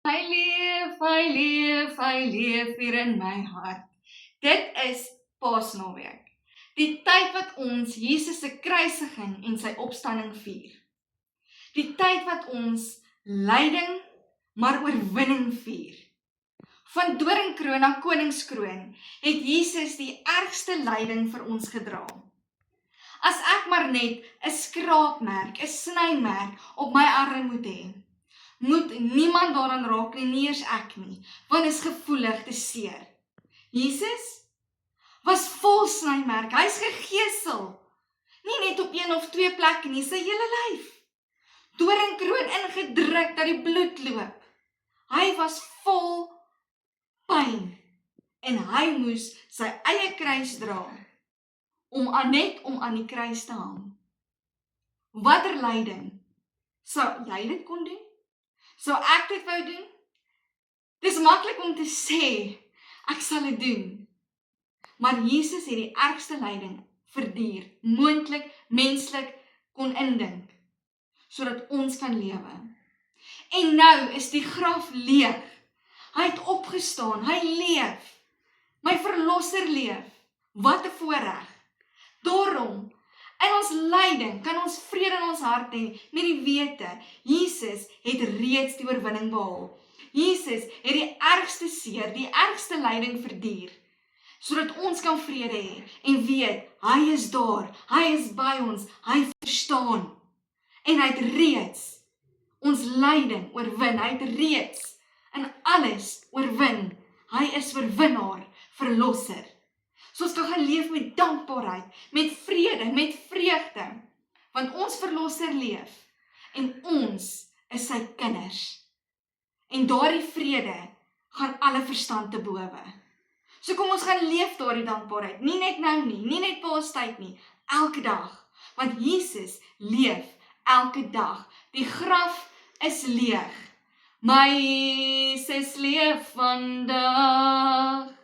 Hy leef hier in my hart. Dit is Paasnaweek. Die tyd wat ons Jesus se kruisiging en sy opstanding vier. Die tyd wat ons lyding, maar oorwinning vier. Van doringkroon na koningskroon het Jesus die ergste lyding vir ons gedra. As ek maar net 'n skraapmerk, 'n snymerk op my arm moet hê, moet niemand daaraan raak nie eers ek nie, want is gevoelig te seer. Jesus was vol snymerk, hy's gegeesel, nie net op 1 of 2 plekke nie, sy hele lyf. Doringkroon ingedruk dat die bloed loop. Hy was vol pyn en hy moes sy eie kruis dra om aan die kruis te hang. Watter lyding sou jy dit kon doen? Sou ek dit wou doen? Dis maklik om te sê, ek sal dit doen. Maar Jesus het die ergste lyding verduur, moontlik, menslik kon indink, sodat ons kan lewe. En nou is die graf leeg. Hy het opgestaan, hy leef. My verlosser leef. Wat 'n voorreg. Daarom, in ons lyding kan ons vrede in ons hart hê met die wete, Jesus het reeds die oorwinning behaal. Jesus het die ergste seer, die ergste lyding verduur, sodat ons kan vrede hê en weet, hy is daar, hy is by ons, hy verstaan. En hy het reeds ons lyding oorwin, hy het reeds in alles oorwin. Hy is oorwinnaar, verlosser. So ons kan gaan leef met dankbaarheid, met vrede, met vreugde, want ons verlosser leef en ons is sy kinders. En daardie vrede gaan alle verstand te bowe. So kom ons gaan leef daardie dankbaarheid, nie net nou nie, nie net Paastyd nie, elke dag, want Jesus leef elke dag. Die graf is leeg, my Jesus leef vandag.